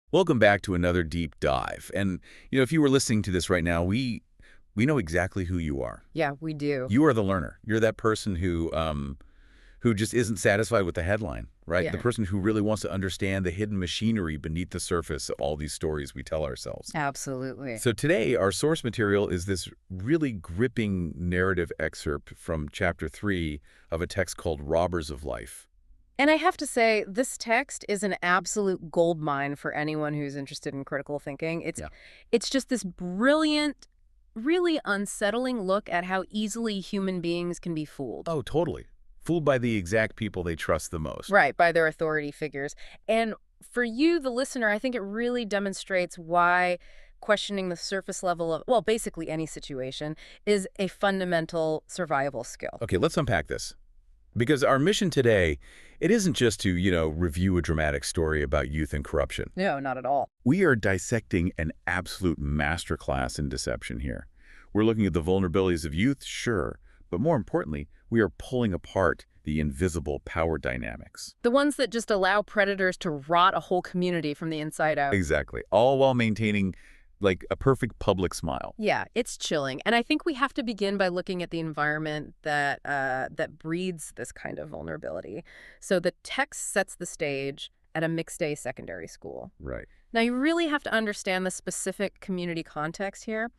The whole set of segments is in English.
Welcome back to another deep dive. And, if you were listening to this right now, we know exactly who you are. Yeah, we do. You are the learner. You're that person who just isn't satisfied with the headline, right? The Yeah, person who really wants to understand the hidden machinery beneath the surface of all these stories we tell ourselves. absolutely. So today, our source material is this really gripping narrative excerpt from Chapter 3 of a text called Robbers of Life. And I have to say, this text is an absolute goldmine for anyone who's interested in critical thinking. It's Yeah. it's just this brilliant, really unsettling look at how easily human beings can be fooled. Oh, totally. Fooled by the exact people they trust the most. Right, by their authority figures. And for you, the listener, I think it really demonstrates why questioning the surface level of, well, basically any situation is a fundamental survival skill. Okay, let's unpack this. Because our mission today, it isn't just to, review a dramatic story about youth and corruption. No, not at all. We are dissecting an absolute masterclass in deception here. We're looking at the vulnerabilities of youth, sure, but more importantly, we are pulling apart the invisible power dynamics. The ones that just allow predators to rot a whole community from the inside out. Exactly. All while maintaining, like, a perfect public smile. Yeah, it's chilling. And I think we have to begin by looking at the environment that breeds this kind of vulnerability. So the text sets the stage at a mixed-day secondary school. Right. Now, you really have to understand the specific community context here.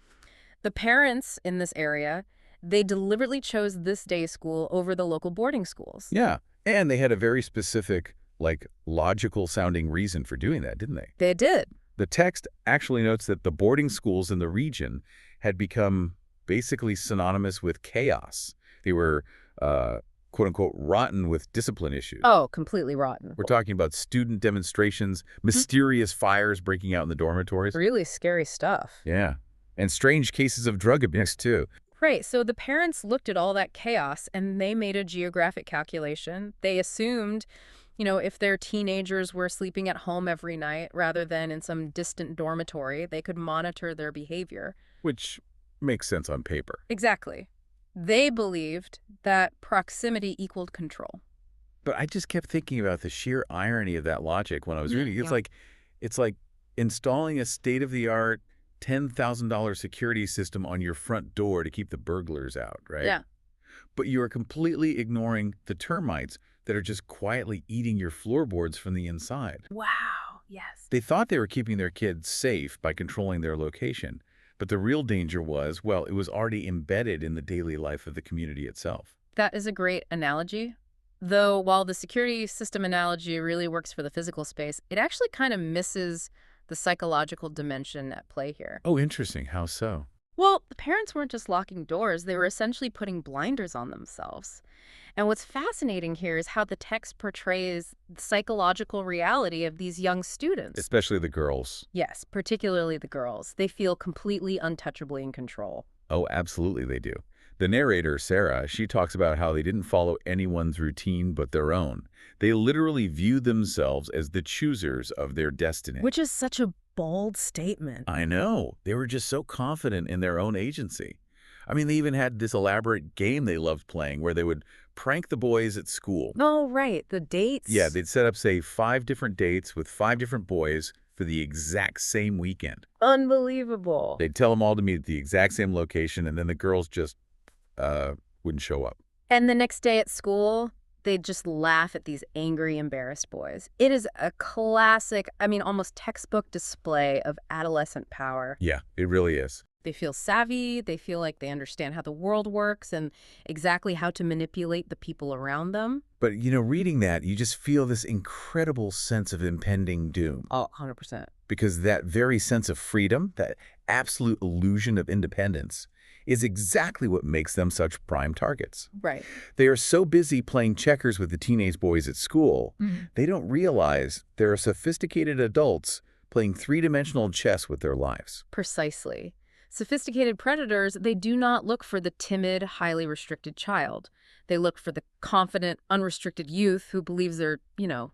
The parents in this area, they deliberately chose this day school over the local boarding schools. Yeah. And they had a very specific, like, logical-sounding reason for doing that, didn't they? They did. The text actually notes that the boarding schools in the region had become basically synonymous with chaos. They were, quote-unquote, rotten with discipline issues. Oh, completely rotten. We're talking about student demonstrations, mysterious fires breaking out in the dormitories. Really scary stuff. Yeah. And strange cases of drug abuse, too. Right, so the parents looked at all that chaos and they made a geographic calculation. They assumed, if their teenagers were sleeping at home every night rather than in some distant dormitory, they could monitor their behavior. Which makes sense on paper. Exactly. They believed that proximity equaled control. But I just kept thinking about the sheer irony of that logic when I was reading. Yeah. It's like installing a state-of-the-art $10,000 security system on your front door to keep the burglars out, right? Yeah. But you are completely ignoring the termites that are just quietly eating your floorboards from the inside. Wow. Yes. They thought they were keeping their kids safe by controlling their location, but the real danger was, well, it was already embedded in the daily life of the community itself. That is a great analogy. Though while the security system analogy really works for the physical space, it actually kind of misses the psychological dimension at play here. Oh, interesting. How so? Well, the parents weren't just locking doors, they were essentially putting blinders on themselves. And what's fascinating here is how the text portrays the psychological reality of these young students. Especially the girls. Yes, particularly the girls. They feel completely untouchably in control. Oh, absolutely they do. The narrator, Sarah, she talks about how they didn't follow anyone's routine but their own. They literally viewed themselves as the choosers of their destiny. Which is such a bold statement. I know. They were just so confident in their own agency. I mean, they even had this elaborate game they loved playing where they would prank the boys at school. Oh, right. The dates. Yeah, they'd set up, say, 5 different dates with 5 different boys for the exact same weekend. Unbelievable. They'd tell them all to meet at the exact same location, and then the girls just wouldn't show up. And the next day at school, they'd just laugh at these angry, embarrassed boys. It is a classic, almost textbook display of adolescent power. Yeah, it really is. They feel savvy, they feel like they understand how the world works and exactly how to manipulate the people around them. But, reading that, you just feel this incredible sense of impending doom. Oh, 100%. Because that very sense of freedom, that absolute illusion of independence, is exactly what makes them such prime targets. Right. They are so busy playing checkers with the teenage boys at school, they don't realize there are sophisticated adults playing three-dimensional chess with their lives. Precisely. Sophisticated predators, they do not look for the timid, highly restricted child. They look for the confident, unrestricted youth who believes they're,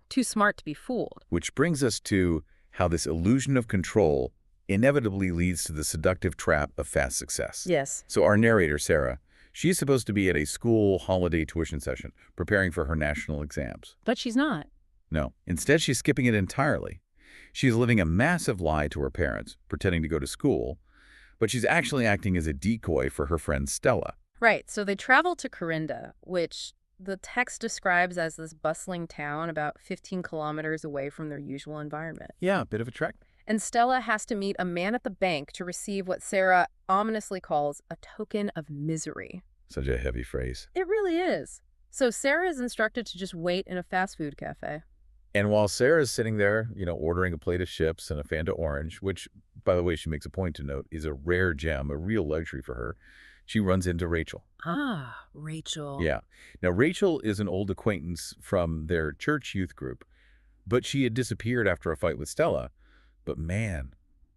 too smart to be fooled. Which brings us to how this illusion of control inevitably leads to the seductive trap of fast success. Yes. So our narrator, Sarah, she's supposed to be at a school holiday tuition session, preparing for her national exams. But she's not. No, instead she's skipping it entirely. She's living a massive lie to her parents, pretending to go to school, but she's actually acting as a decoy for her friend Stella. Right, so they travel to Corinda, which the text describes as this bustling town about 15 kilometers away from their usual environment. Yeah, a bit of a trek. And Stella has to meet a man at the bank to receive what Sarah ominously calls a token of misery. Such a heavy phrase. It really is. So Sarah is instructed to just wait in a fast food cafe. And while Sarah's sitting there, ordering a plate of chips and a Fanta orange, which, by the way, she makes a point to note, is a rare gem, a real luxury for her, she runs into Rachel. Ah, Rachel. Yeah. Now, Rachel is an old acquaintance from their church youth group, but she had disappeared after a fight with Stella. But man,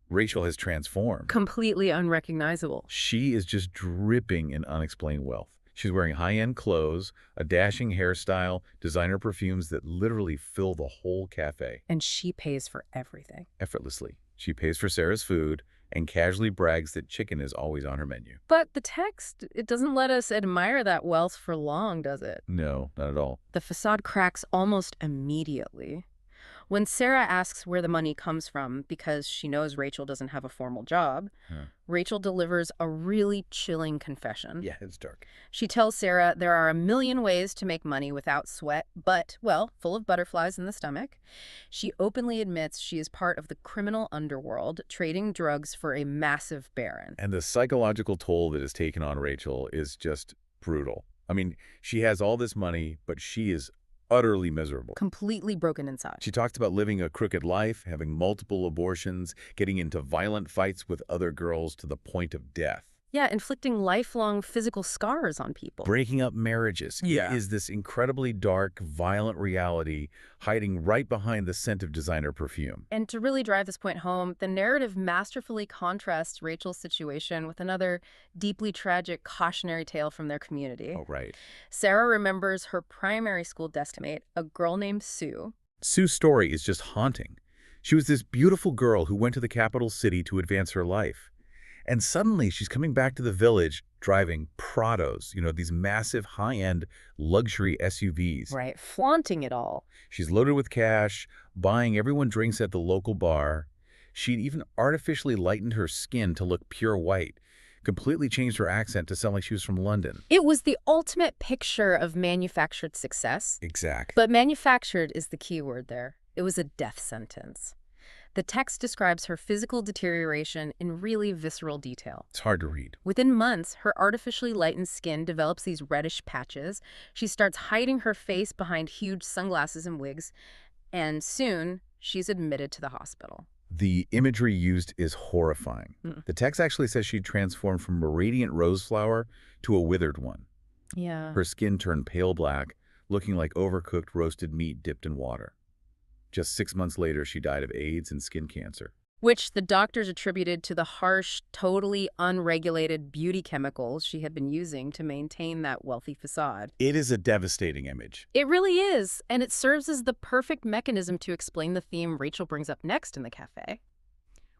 Rachel has transformed. Completely unrecognizable. She is just dripping in unexplained wealth. She's wearing high-end clothes, a dashing hairstyle, designer perfumes that literally fill the whole cafe. And she pays for everything. Effortlessly. She pays for Sarah's food and casually brags that chicken is always on her menu. But the text, it doesn't let us admire that wealth for long, does it? No, not at all. The facade cracks almost immediately. When Sarah asks where the money comes from because she knows Rachel doesn't have a formal job, Rachel delivers a really chilling confession. Yeah, it's dark. She tells Sarah there are a million ways to make money without sweat, but, well, full of butterflies in the stomach. She openly admits she is part of the criminal underworld, trading drugs for a massive baron. And the psychological toll that is taken on Rachel is just brutal. I mean, she has all this money, but she is utterly miserable. Completely broken inside. She talks about living a crooked life, having multiple abortions, getting into violent fights with other girls to the point of death. Yeah, inflicting lifelong physical scars on people. Breaking up marriages. Yeah. It is this incredibly dark, violent reality hiding right behind the scent of designer perfume. And to really drive this point home, the narrative masterfully contrasts Rachel's situation with another deeply tragic cautionary tale from their community. Oh, right. Sarah remembers her primary school deskmate, a girl named Sue. Sue's story is just haunting. She was this beautiful girl who went to the capital city to advance her life. And suddenly she's coming back to the village driving Prados, these massive high-end luxury SUVs. Right, flaunting it all. She's loaded with cash, buying everyone drinks at the local bar. She'd even artificially lightened her skin to look pure white, completely changed her accent to sound like she was from London. It was the ultimate picture of manufactured success. Exactly. But manufactured is the key word there. It was a death sentence. The text describes her physical deterioration in really visceral detail. It's hard to read. Within months, her artificially lightened skin develops these reddish patches. She starts hiding her face behind huge sunglasses and wigs, and soon she's admitted to the hospital. The imagery used is horrifying. The text actually says she transformed from a radiant rose flower to a withered one. Yeah. Her skin turned pale black, looking like overcooked roasted meat dipped in water. Just 6 months later, she died of AIDS and skin cancer. Which the doctors attributed to the harsh, totally unregulated beauty chemicals she had been using to maintain that wealthy facade. It is a devastating image. It really is, and it serves as the perfect mechanism to explain the theme Rachel brings up next in the cafe.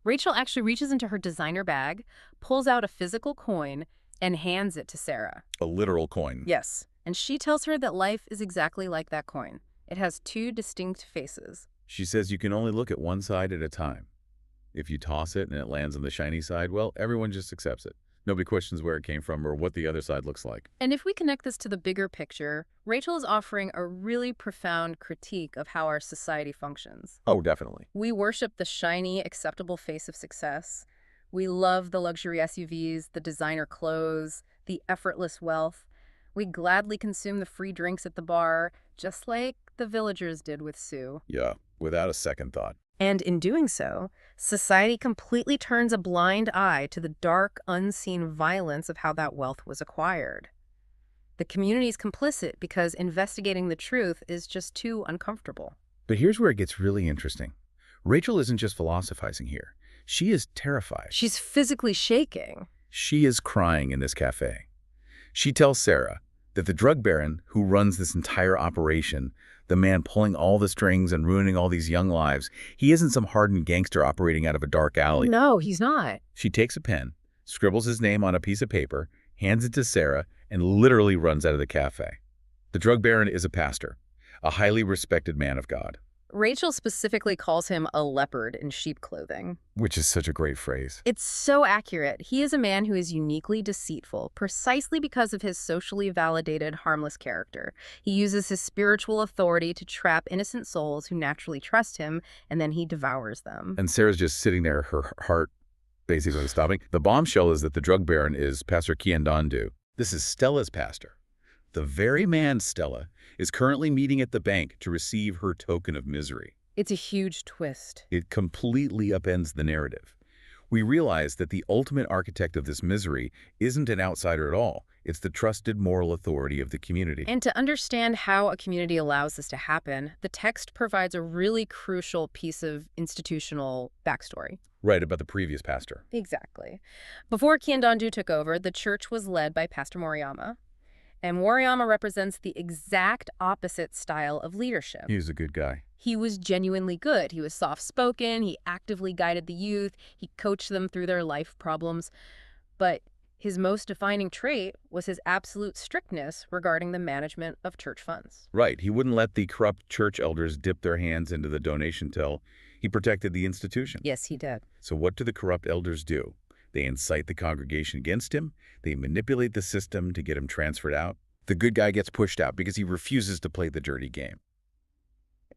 Rachel actually reaches into her designer bag, pulls out a physical coin, and hands it to Sarah. A literal coin. Yes, and she tells her that life is exactly like that coin. It has two distinct faces. She says you can only look at one side at a time. If you toss it and it lands on the shiny side, well, everyone just accepts it. Nobody questions where it came from or what the other side looks like. And if we connect this to the bigger picture, Rachel is offering a really profound critique of how our society functions. Oh, definitely. We worship the shiny, acceptable face of success. We love the luxury SUVs, the designer clothes, the effortless wealth. We gladly consume the free drinks at the bar, just like the villagers did with Sue. Yeah, without a second thought. And in doing so, society completely turns a blind eye to the dark, unseen violence of how that wealth was acquired. The community is complicit because investigating the truth is just too uncomfortable. But here's where it gets really interesting. Rachel isn't just philosophizing here. She is terrified. She's physically shaking. She is crying in this cafe. She tells Sarah that the drug baron who runs this entire operation, the man pulling all the strings and ruining all these young lives, he isn't some hardened gangster operating out of a dark alley. No, he's not. She takes a pen, scribbles his name on a piece of paper, hands it to Sarah, and literally runs out of the cafe. The drug baron is a pastor, a highly respected man of God. Rachel specifically calls him a leopard in sheep clothing. Which is such a great phrase. It's so accurate. He is a man who is uniquely deceitful, precisely because of his socially validated, harmless character. He uses his spiritual authority to trap innocent souls who naturally trust him, and then he devours them. And Sarah's just sitting there, her heart basically stopping. The bombshell is that the drug baron is Pastor Kiandandu. This is Stella's pastor. The very man, Stella, is currently meeting at the bank to receive her token of misery. It's a huge twist. It completely upends the narrative. We realize that the ultimate architect of this misery isn't an outsider at all. It's the trusted moral authority of the community. And to understand how a community allows this to happen, the text provides a really crucial piece of institutional backstory. Right, about the previous pastor. Exactly. Before Kiandandu took over, the church was led by Pastor Moriyama. And Moriyama represents the exact opposite style of leadership. He was a good guy. He was genuinely good. He was soft-spoken. He actively guided the youth. He coached them through their life problems. But his most defining trait was his absolute strictness regarding the management of church funds. Right, he wouldn't let the corrupt church elders dip their hands into the donation till. He protected the institution. Yes, he did. So what do the corrupt elders do? They incite the congregation against him. They manipulate the system to get him transferred out. The good guy gets pushed out because he refuses to play the dirty game.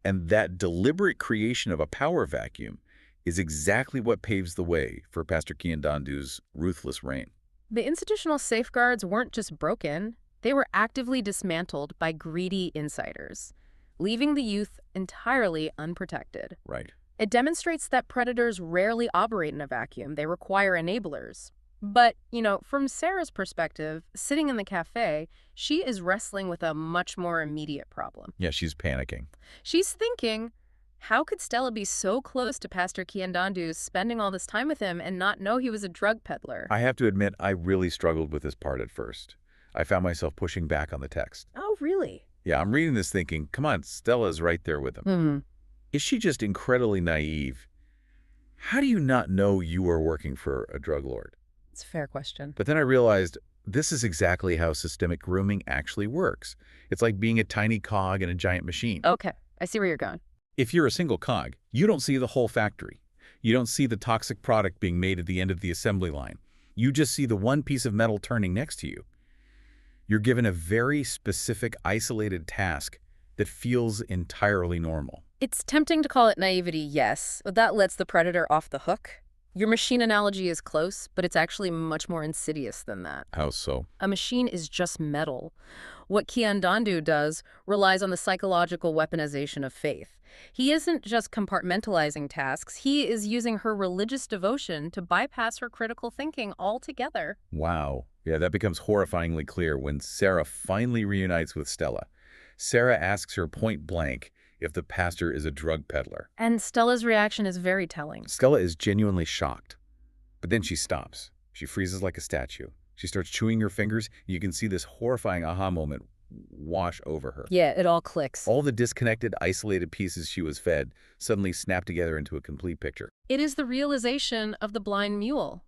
And that deliberate creation of a power vacuum is exactly what paves the way for Pastor Kiandandu's ruthless reign. The institutional safeguards weren't just broken. They were actively dismantled by greedy insiders, leaving the youth entirely unprotected. Right. It demonstrates that predators rarely operate in a vacuum. They require enablers. But, from Sarah's perspective, sitting in the cafe, she is wrestling with a much more immediate problem. Yeah, she's panicking. She's thinking, how could Stella be so close to Pastor Kiandandu, spending all this time with him, and not know he was a drug peddler? I have to admit, I really struggled with this part at first. I found myself pushing back on the text. Oh, really? Yeah, I'm reading this thinking, come on, Stella's right there with him. Is she just incredibly naive? How do you not know you are working for a drug lord? It's a fair question. But then I realized this is exactly how systemic grooming actually works. It's like being a tiny cog in a giant machine. Okay, I see where you're going. If you're a single cog, you don't see the whole factory. You don't see the toxic product being made at the end of the assembly line. You just see the one piece of metal turning next to you. You're given a very specific, isolated task that feels entirely normal. It's tempting to call it naivety, yes, but that lets the predator off the hook. Your machine analogy is close, but it's actually much more insidious than that. How so? A machine is just metal. What Kiandandu does relies on the psychological weaponization of faith. He isn't just compartmentalizing tasks, he is using her religious devotion to bypass her critical thinking altogether. Wow. Yeah, that becomes horrifyingly clear when Sarah finally reunites with Stella. Sarah asks her point blank if the pastor is a drug peddler. And Stella's reaction is very telling. Stella is genuinely shocked. But then she stops. She freezes like a statue. She starts chewing her fingers. You can see this horrifying aha moment wash over her. Yeah, it all clicks. All the disconnected, isolated pieces she was fed suddenly snap together into a complete picture. It is the realization of the blind mule.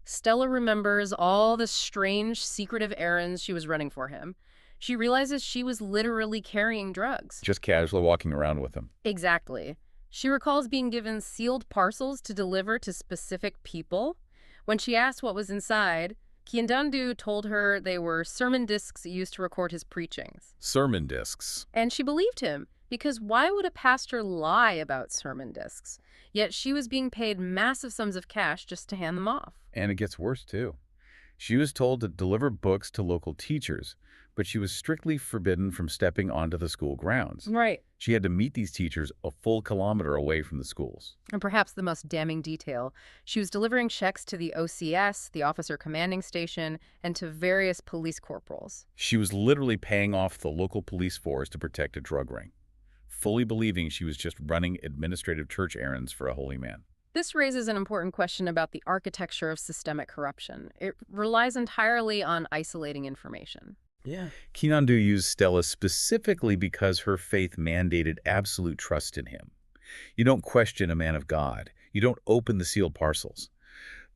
Stella remembers all the strange, secretive errands she was running for him. She realizes she was literally carrying drugs. Just casually walking around with him. Exactly. She recalls being given sealed parcels to deliver to specific people. When she asked what was inside, Kiandandu told her they were sermon discs used to record his preachings. Sermon discs. And she believed him, because why would a pastor lie about sermon discs? Yet she was being paid massive sums of cash just to hand them off. And it gets worse, too. She was told to deliver books to local teachers, but she was strictly forbidden from stepping onto the school grounds. Right. She had to meet these teachers a full kilometer away from the schools. And perhaps the most damning detail, she was delivering checks to the OCS, the Officer Commanding Station, and to various police corporals. She was literally paying off the local police force to protect a drug ring, fully believing she was just running administrative church errands for a holy man. This raises an important question about the architecture of systemic corruption. It relies entirely on isolating information. Yeah. Kiandandu used Stella specifically because her faith mandated absolute trust in him. You don't question a man of God. You don't open the sealed parcels.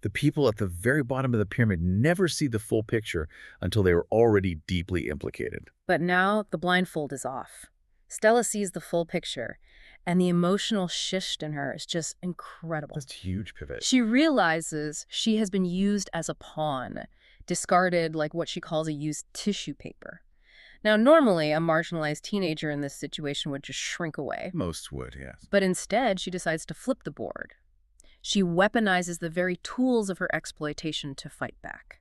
The people at the very bottom of the pyramid never see the full picture until they are already deeply implicated. But now the blindfold is off. Stella sees the full picture, And the emotional shift in her is just incredible. That's a huge pivot. She realizes she has been used as a pawn, discarded like what she calls a used tissue paper. Now, normally, a marginalized teenager in this situation would just shrink away. Most would, yes. But instead, she decides to flip the board. She weaponizes the very tools of her exploitation to fight back.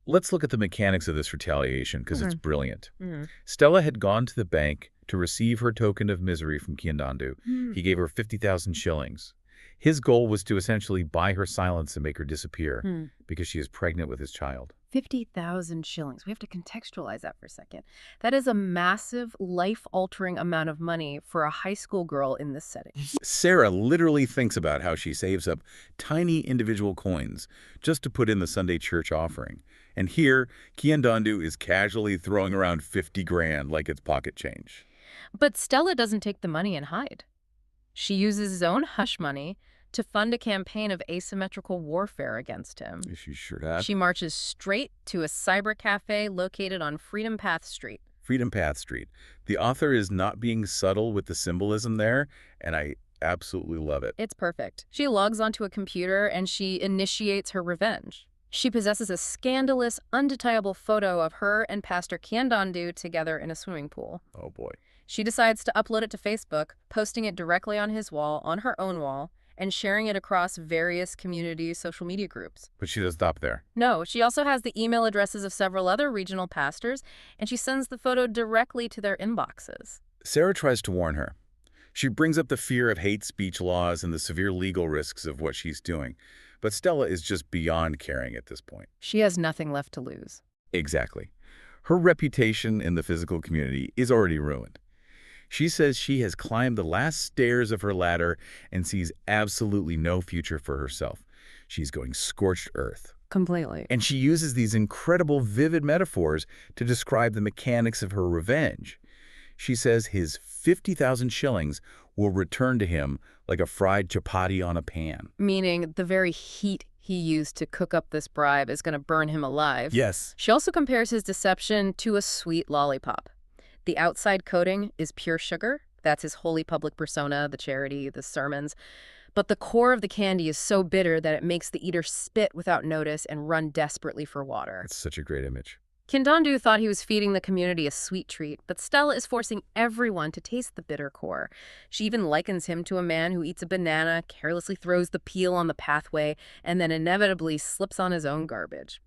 Let's look at the mechanics of this retaliation, because it's brilliant. Mm-hmm. Stella had gone to the bank to receive her token of misery from Kiandandu. He gave her 50,000 shillings. His goal was to essentially buy her silence and make her disappear because she is pregnant with his child. 50,000 shillings. We have to contextualize that for a second. That is a massive, life-altering amount of money for a high school girl in this setting. Sarah literally thinks about how she saves up tiny individual coins just to put in the Sunday church offering. And here, Kiandandu is casually throwing around 50 grand like it's pocket change. But Stella doesn't take the money and hide. She uses his own hush money to fund a campaign of asymmetrical warfare against him. She sure does. She marches straight to a cyber cafe located on Freedom Path Street. Freedom Path Street. The author is not being subtle with the symbolism there, and I absolutely love it. It's perfect. She logs onto a computer and she initiates her revenge. She possesses a scandalous, undeniable photo of her and Pastor Kiandandu together in a swimming pool. Oh boy. She decides to upload it to Facebook, posting it directly on his wall, on her own wall, and sharing it across various community social media groups. But she doesn't stop there. No, she also has the email addresses of several other regional pastors, and she sends the photo directly to their inboxes. Sarah tries to warn her. She brings up the fear of hate speech laws and the severe legal risks of what she's doing. But Stella is just beyond caring at this point. She has nothing left to lose. Exactly. Her reputation in the physical community is already ruined. She says she has climbed the last stairs of her ladder and sees absolutely no future for herself. She's going scorched earth. Completely. And she uses these incredible, vivid metaphors to describe the mechanics of her revenge. She says his 50,000 shillings will return to him like a fried chapati on a pan. Meaning the very heat he used to cook up this bribe is going to burn him alive. Yes. She also compares his deception to a sweet lollipop. The outside coating is pure sugar. That's his holy public persona, the charity, the sermons. But the core of the candy is so bitter that it makes the eater spit without notice and run desperately for water. That's such a great image. Kiandandu thought he was feeding the community a sweet treat, but Stella is forcing everyone to taste the bitter core. She even likens him to a man who eats a banana, carelessly throws the peel on the pathway, and then inevitably slips on his own garbage.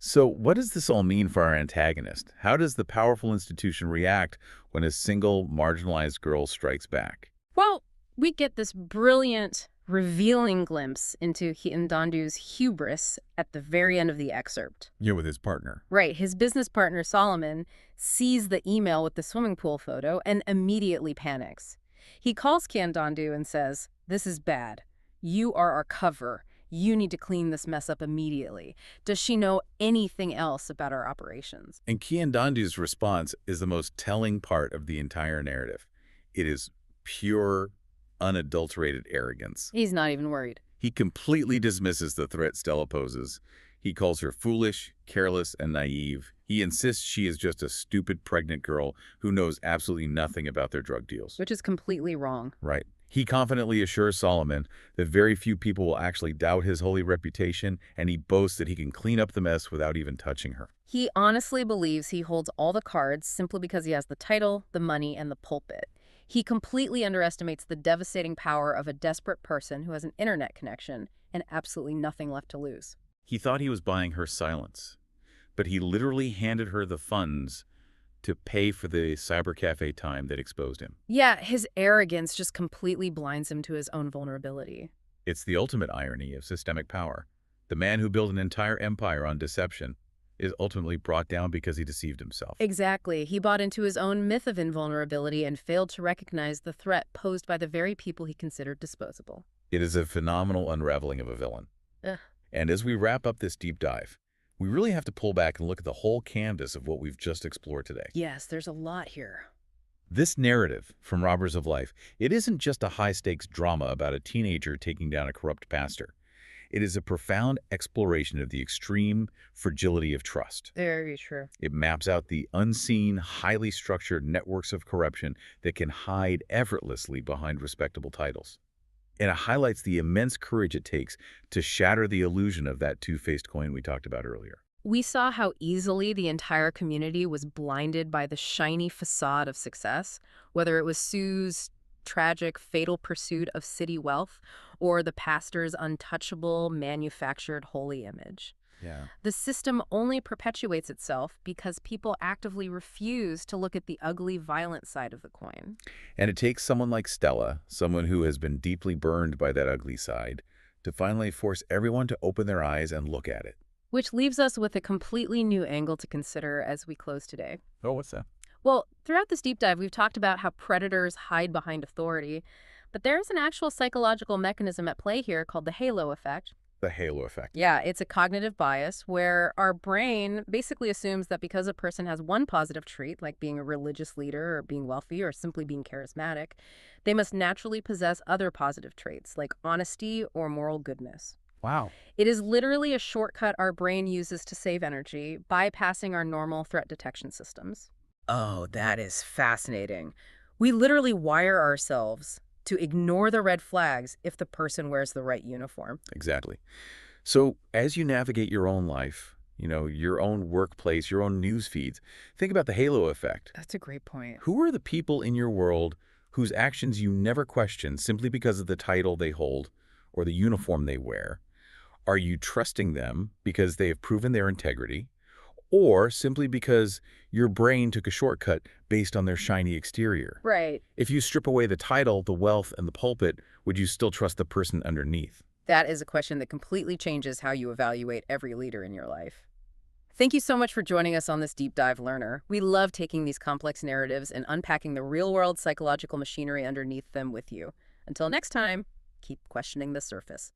So what does this all mean for our antagonist? How does the powerful institution react when a single marginalized girl strikes back? Well, we get this brilliant, revealing glimpse into Kiandandu's hubris at the very end of the excerpt. Yeah, with his partner. Right. His business partner, Solomon, sees the email with the swimming pool photo and immediately panics. He calls Kiandandu and says, "This is bad. You are our cover. You need to clean this mess up immediately. Does she know anything else about our operations?" And Kiandandu's response is the most telling part of the entire narrative. It is pure, unadulterated arrogance. He's not even worried. He completely dismisses the threat Stella poses. He calls her foolish, careless, and naive. He insists she is just a stupid pregnant girl who knows absolutely nothing about their drug deals. Which is completely wrong. Right. He confidently assures Solomon that very few people will actually doubt his holy reputation, and he boasts that he can clean up the mess without even touching her. He honestly believes he holds all the cards simply because he has the title, the money, and the pulpit. He completely underestimates the devastating power of a desperate person who has an internet connection and absolutely nothing left to lose. He thought he was buying her silence, but he literally handed her the funds to pay for the cyber cafe time that exposed him. Yeah, his arrogance just completely blinds him to his own vulnerability. It's the ultimate irony of systemic power. The man who built an entire empire on deception is ultimately brought down because he deceived himself. Exactly. He bought into his own myth of invulnerability and failed to recognize the threat posed by the very people he considered disposable. It is a phenomenal unraveling of a villain. Ugh. And as we wrap up this deep dive, we really have to pull back and look at the whole canvas of what we've just explored today. Yes, there's a lot here. This narrative from Robbers of Life, it isn't just a high-stakes drama about a teenager taking down a corrupt pastor. It is a profound exploration of the extreme fragility of trust. Very true. It maps out the unseen, highly structured networks of corruption that can hide effortlessly behind respectable titles. And it highlights the immense courage it takes to shatter the illusion of that two-faced coin we talked about earlier. We saw how easily the entire community was blinded by the shiny facade of success, whether it was Sue's tragic, fatal pursuit of city wealth or the pastor's untouchable, manufactured holy image. Yeah. The system only perpetuates itself because people actively refuse to look at the ugly, violent side of the coin. And it takes someone like Stella, someone who has been deeply burned by that ugly side, to finally force everyone to open their eyes and look at it. Which leaves us with a completely new angle to consider as we close today. Oh, what's that? Well, throughout this deep dive, we've talked about how predators hide behind authority, but there's an actual psychological mechanism at play here called the halo effect. The halo effect. Yeah, it's a cognitive bias where our brain basically assumes that because a person has one positive trait, like being a religious leader or being wealthy or simply being charismatic, they must naturally possess other positive traits, like honesty or moral goodness. Wow. It is literally a shortcut our brain uses to save energy, bypassing our normal threat detection systems. Oh, that is fascinating. We literally wire ourselves to ignore the red flags if the person wears the right uniform. Exactly. So as you navigate your own life, your own workplace, your own news feeds, think about the halo effect. That's a great point. Who are the people in your world whose actions you never question simply because of the title they hold or the uniform they wear? Are you trusting them because they have proven their integrity, or simply because your brain took a shortcut based on their shiny exterior? Right. If you strip away the title, the wealth, and the pulpit, would you still trust the person underneath? That is a question that completely changes how you evaluate every leader in your life. Thank you so much for joining us on this deep dive, learner. We love taking these complex narratives and unpacking the real-world psychological machinery underneath them with you. Until next time, keep questioning the surface.